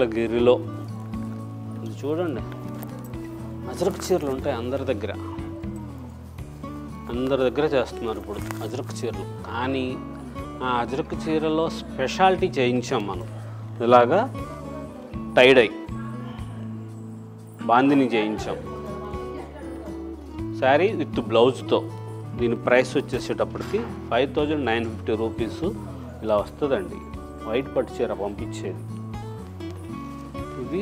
మంగళగిరిలో ఇది చూడండి, అజరక్ చీరలు ఉంటాయి అందరి దగ్గర చేస్తున్నారు ఇప్పుడు అజరక్ చీరలు. కానీ ఆ అజరక్ చీరలో స్పెషాలిటీ చేయించాం మనం. ఇలాగా టైడై బాందిని చేయించాం శారీ విత్ బ్లౌజ్తో. దీని ప్రైస్ వచ్చేసేటప్పటికి 5950 రూపీస్ ఇలా వస్తుందండి. వైట్ పట్టు చీర పంపించేది, ఇది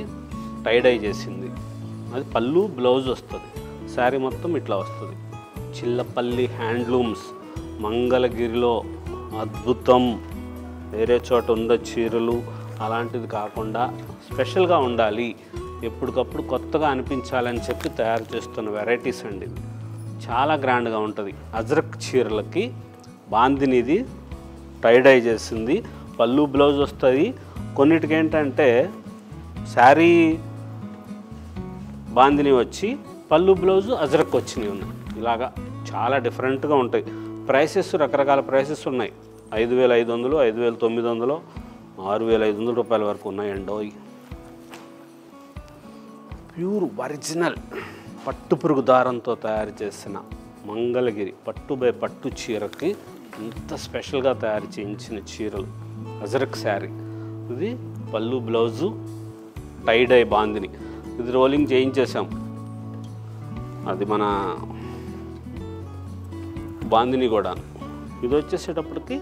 టైడై చేసింది. అది పళ్ళు బ్లౌజ్ వస్తుంది, శారీ మొత్తం ఇట్లా వస్తుంది. చిల్లపల్లి హ్యాండ్లూమ్స్ మంగళగిరిలో అద్భుతం. వేరే చోట ఉంద చీరలు అలాంటిది కాకుండా స్పెషల్గా ఉండాలి, ఎప్పటికప్పుడు కొత్తగా అనిపించాలని చెప్పి తయారు చేస్తున్న వెరైటీస్ అండి. చాలా గ్రాండ్గా ఉంటుంది. అజరక్ చీరలకి బాందినిది టైడై చేసింది, పళ్ళు బ్లౌజ్ వస్తుంది. కొన్నిటికి ఏంటంటే శారీ బాందిని వచ్చి పళ్ళు బ్లౌజు అజరక్ వచ్చినవి ఉన్నాయి. ఇలాగా చాలా డిఫరెంట్గా ఉంటాయి. ప్రైసెస్ రకరకాల ప్రైసెస్ ఉన్నాయి. 5500, 5900, 6500 రూపాయల వరకు ఉన్నాయండి. ప్యూర్ ఒరిజినల్ పట్టు పురుగు దారంతో తయారు చేసిన మంగళగిరి పట్టు బై పట్టు చీరకి ఇంత స్పెషల్గా తయారు చేయించిన చీరలు అజరక్ శారీ. ఇది పళ్ళు బ్లౌజు టైడై బాందిని. ఇది రోలింగ్ చేయించేసాం. అది మన బాందిని కూడా. ఇది వచ్చేసేటప్పటికి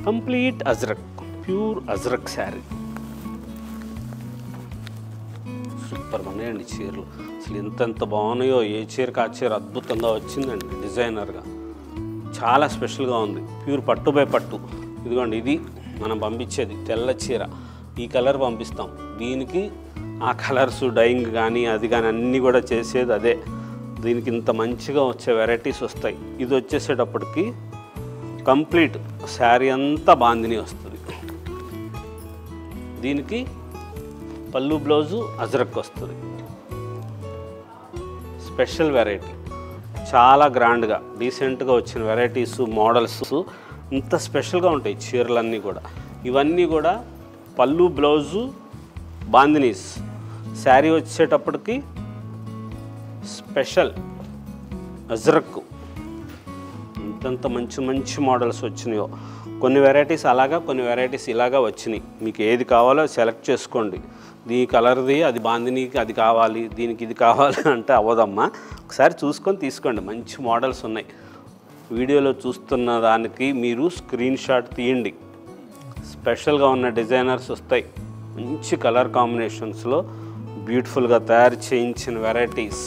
complete ajrak, pure ajrak sari. Super ఉన్నాయండి చీరలు. అసలు ఎంతెంత బాగున్నాయో. ఏ చీరకు ఆ చీర అద్భుతంగా వచ్చిందండి. డిజైనర్గా చాలా స్పెషల్గా ఉంది. ప్యూర్ పట్టు బై పట్టు. ఇదిగోండి, ఇది మనం పంపించేది తెల్ల చీర. ఈ కలర్ పంపిస్తాం. దీనికి ఆ కలర్స్ డైయింగ్ కానీ అది కానీ అన్నీ కూడా చేసేది అదే. దీనికి ఇంత మంచిగా వచ్చే వెరైటీస్ వస్తాయి. ఇది వచ్చేసేటప్పటికి కంప్లీట్ శారీ అంతా బాందిని వస్తుంది. దీనికి పళ్ళు బ్లౌజు అజరక్ వస్తుంది. స్పెషల్ వెరైటీ, చాలా గ్రాండ్గా డీసెంట్గా వచ్చిన వెరైటీస్ మోడల్స్ ఇంత స్పెషల్గా ఉంటాయి చీరలన్నీ కూడా. ఇవన్నీ కూడా పళ్ళు బ్లౌజు బాందినీస్. శారీ వచ్చేటప్పటికి స్పెషల్ అజరక్. ఇంతంత మంచి మంచి మోడల్స్ వచ్చినాయో. కొన్ని వెరైటీస్ అలాగా, కొన్ని వెరైటీస్ ఇలాగా వచ్చినాయి. మీకు ఏది కావాలో సెలెక్ట్ చేసుకోండి. దీని కలర్ది అది బాందినీకి అది కావాలి, దీనికి ఇది కావాలి అంటే అవ్వదమ్మా. ఒకసారి చూసుకొని తీసుకోండి. మంచి మోడల్స్ ఉన్నాయి. వీడియోలో చూస్తున్న దానికి మీరు స్క్రీన్ షాట్ తీయండి. స్పెషల్గా ఉన్న డిజైనర్స్ వస్తాయి. మంచి కలర్ కాంబినేషన్స్లో బ్యూటిఫుల్గా తయారు చేయించిన వెరైటీస్,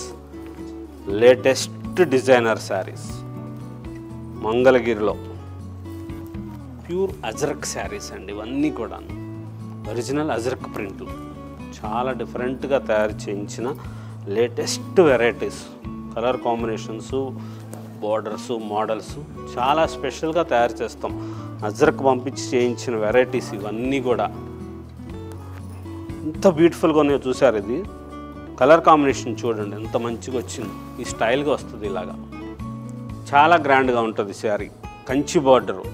లేటెస్ట్ డిజైనర్ శారీస్ మంగళగిరిలో. ప్యూర్ అజరక్ శారీస్ అండి ఇవన్నీ కూడా. ఒరిజినల్ అజరక్ ప్రింట్, చాలా డిఫరెంట్గా తయారు చేయించిన latest varieties. Colour combinations, borders, models చాలా స్పెషల్గా తయారు చేస్తాం. అజరక్ పంపించి చేయించిన వెరైటీస్ ఇవన్నీ కూడా. ఎంత బ్యూటిఫుల్గా ఉన్నాయో చూసారు. ఇది కలర్ కాంబినేషన్ చూడండి ఎంత మంచిగా వచ్చింది. ఈ స్టైల్గా వస్తుంది ఇలాగా. చాలా గ్రాండ్గా ఉంటుంది sari. Kanchi border,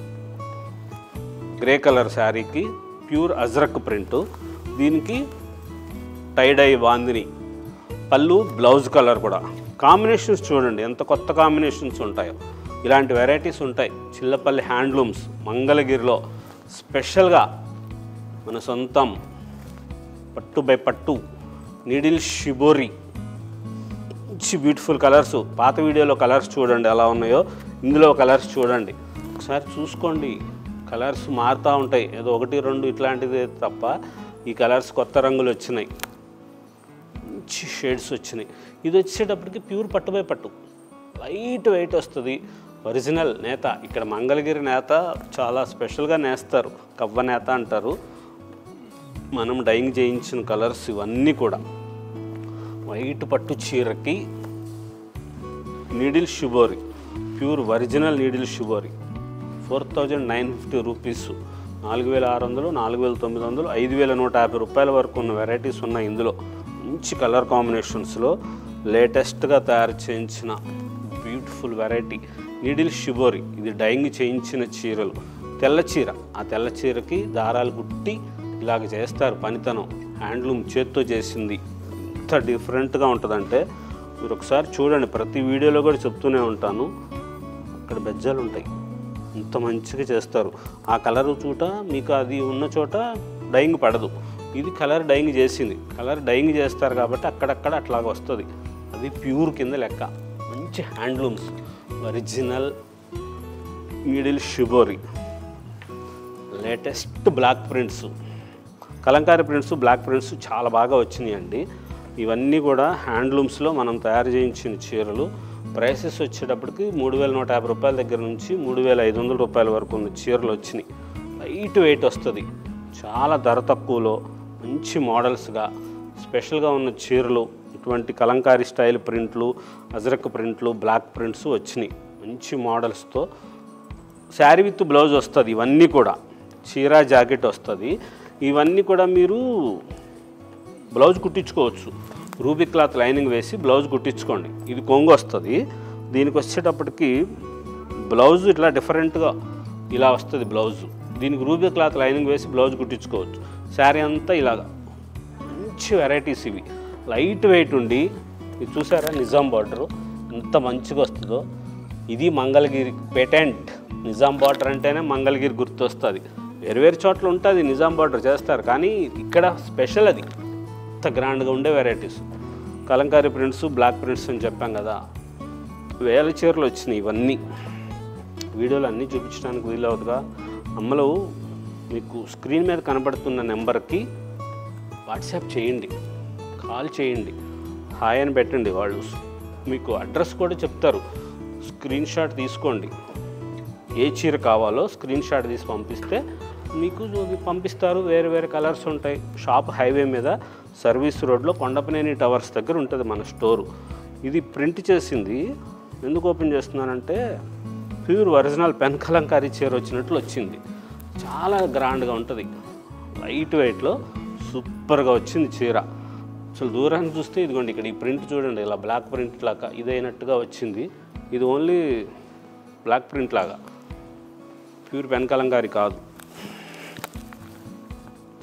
grey colour శారీకి ప్యూర్ అజరక్ ప్రింటు. దీనికి టైడై బాందిని, పళ్ళు బ్లౌజ్ కలర్ కూడా. కాంబినేషన్స్ చూడండి ఎంత కొత్త కాంబినేషన్స్ ఉంటాయో. ఇలాంటి వెరైటీస్ ఉంటాయి. చిల్లపల్లి హ్యాండ్లూమ్స్ మంగళగిరిలో స్పెషల్గా మన సొంతం పట్టు బై పట్టు నీడిల్ షిబోరి. మంచి బ్యూటిఫుల్ కలర్స్. పాత వీడియోలో కలర్స్ చూడండి ఎలా ఉన్నాయో, ఇందులో కలర్స్ చూడండి ఒకసారి చూసుకోండి. కలర్స్ మారుతూ ఉంటాయి. ఏదో 1, 2 ఇట్లాంటిది తప్ప ఈ కలర్స్ కొత్త రంగులు వచ్చినాయి. మంచి షేడ్స్ వచ్చినాయి. ఇది వచ్చేటప్పటికి ప్యూర్ పట్టు బై పట్టు, లైట్ వెయిట్ వస్తుంది. ఒరిజినల్ నేత. ఇక్కడ మంగళగిరి నేత చాలా స్పెషల్గా నేస్తారు. కవ్వ నేత అంటారు. మనం డైయింగ్ చేయించిన కలర్స్ ఇవన్నీ కూడా. వైట్ పట్టు చీరకి needle shibori, pure original needle shibori. 4950 rupees. 4600, 4900, 5150 రూపాయల వరకు ఉన్న వెరైటీస్ ఉన్నాయి ఇందులో. మంచి కలర్ కాంబినేషన్స్లో లేటెస్ట్గా తయారు చేయించిన బ్యూటిఫుల్ వెరైటీ నీడిల్ షిబోరి. ఇది డైయింగ్ చేయించిన చీరలు. తెల్ల చీర, ఆ తెల్ల చీరకి దారాలు గుట్టి ఇలాగ చేస్తారు పనితనం. హ్యాండ్లూమ్ చేత్తో చేసింది. ఎంత డిఫరెంట్గా ఉంటుందంటే మీరు ఒకసారి చూడండి. ప్రతి వీడియోలో కూడా చెప్తూనే ఉంటాను, అక్కడ బెజ్జాలు ఉంటాయి, ఇంత మంచిగా చేస్తారు. ఆ కలర్ చోట మీకు అది ఉన్న చోట డైయింగ్ పడదు. ఇది కలర్ డైయింగ్ చేసింది. కలర్ డైయింగ్ చేస్తారు కాబట్టి అక్కడక్కడ అట్లాగ వస్తుంది. అది ప్యూర్ కింద లెక్క. మంచి handlooms, original needle shibori, latest block prints, Kalamkari prints, block prints చాలా బాగా వచ్చినాయండి. ఇవన్నీ కూడా హ్యాండ్లూమ్స్లో మనం తయారు చేయించిన చీరలు. ప్రైసెస్ వచ్చేటప్పటికి 3150 రూపాయల దగ్గర నుంచి 3500 రూపాయల వరకు ఉన్న చీరలు వచ్చినాయి. లైట్ వెయిట్ వస్తుంది, చాలా ధర తక్కువలో మంచి మోడల్స్గా స్పెషల్గా ఉన్న చీరలు. ఇటువంటి కలంకారీ స్టైల్ ప్రింట్లు, అజరక్ ప్రింట్లు, బ్లాక్ ప్రింట్స్ వచ్చినాయి మంచి మోడల్స్తో. శారీ విత్ బ్లౌజ్ వస్తుంది. ఇవన్నీ కూడా చీర జాకెట్ వస్తుంది. ఇవన్నీ కూడా మీరు బ్లౌజ్ కుట్టించుకోవచ్చు. రూబీ క్లాత్ లైనింగ్ వేసి బ్లౌజ్ కుట్టించుకోండి. ఇది కొంగు వస్తుంది. దీనికి వచ్చేటప్పటికి బ్లౌజ్ ఇట్లా డిఫరెంట్గా ఇలా వస్తుంది బ్లౌజు. దీనికి రూబీ క్లాత్ లైనింగ్ వేసి బ్లౌజ్ కుట్టించుకోవచ్చు. శారీ అంతా ఇలాగా మంచి వెరైటీస్ ఇవి. లైట్ వెయిట్ ఉండి, ఇది చూసారా నిజాం బార్డరు ఎంత మంచిగా వస్తుందో. ఇది మంగళగిరి పేటెంట్. నిజాం బార్డర్ అంటేనే మంగళగిరి గుర్తొస్తుంది. వేరు చోట్ల ఉంటుంది నిజాం బార్డర్ చేస్తారు, కానీ ఇక్కడ స్పెషల్. అది ఎంత గ్రాండ్గా ఉండే varieties. Kalamkari prints, block prints అని చెప్పాం కదా, వేల చీరలు వచ్చినాయి. ఇవన్నీ వీడియోలు అన్నీ చూపించడానికి వీలవుతుందిగా. అమ్మలు మీకు స్క్రీన్ మీద కనబడుతున్న నెంబర్కి వాట్సాప్ చేయండి, కాల్ చేయండి, హాయ్ అని పెట్టండి. వాళ్ళు మీకు అడ్రస్ కూడా చెప్తారు. స్క్రీన్ షాట్ తీసుకోండి. ఏ చీర కావాలో స్క్రీన్ షాట్ తీసి పంపిస్తే మీకు పంపిస్తారు. వేరే కలర్స్ ఉంటాయి. షాప్ హైవే మీద సర్వీస్ రోడ్లో కొండపనేని టవర్స్ దగ్గర ఉంటుంది మన స్టోరు. ఇది ప్రింట్ చేసింది. ఎందుకు ఓపెన్ చేస్తున్నానంటే ప్యూర్ ఒరిజినల్ పెన్ కలంకారీ చీర వచ్చినట్లు వచ్చింది. చాలా గ్రాండ్గా ఉంటుంది. లైట్ వెయిట్లో సూపర్గా వచ్చింది చీర. అసలు దూరాన్ని చూస్తే ఇదిగోండి ఇక్కడ ఈ ప్రింట్ చూడండి, ఇలా బ్లాక్ ప్రింట్ లాగా ఇదైనట్టుగా వచ్చింది. ఇది ఓన్లీ బ్లాక్ ప్రింట్ లాగా, ప్యూర్ పెన్ కలంకారీ కాదు.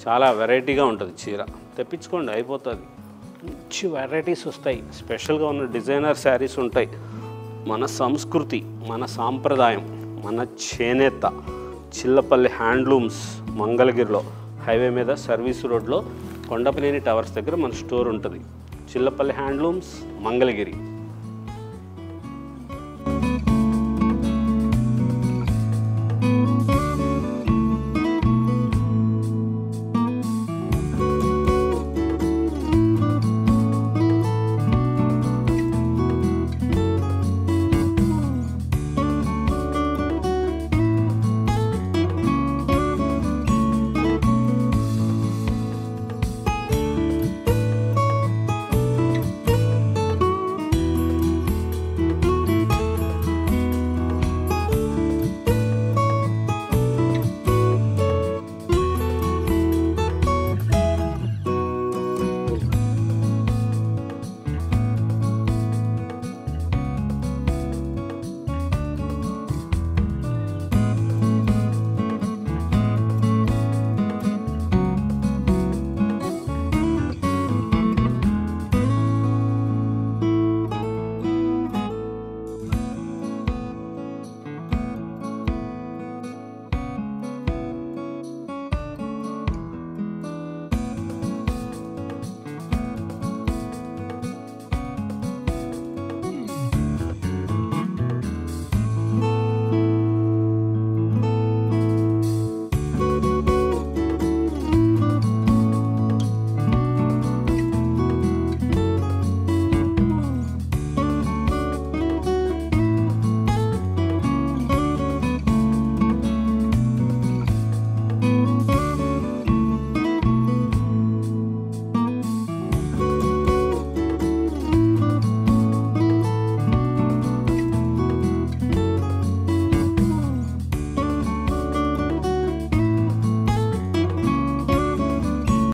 చాలా వెరైటీగా ఉంటుంది చీర. తెప్పించుకోండి, అయిపోతుంది. మంచి వెరైటీస్ వస్తాయి. స్పెషల్గా ఉన్న డిజైనర్ శారీస్ ఉంటాయి. మన సంస్కృతి, మన సాంప్రదాయం, మన చేనేత, చిల్లపల్లి హ్యాండ్లూమ్స్ మంగళగిరిలో హైవే మీద సర్వీస్ రోడ్లో కొండపనేని టవర్స్ దగ్గర మన స్టోర్ ఉంటుంది. చిల్లపల్లి హ్యాండ్లూమ్స్ మంగళగిరి.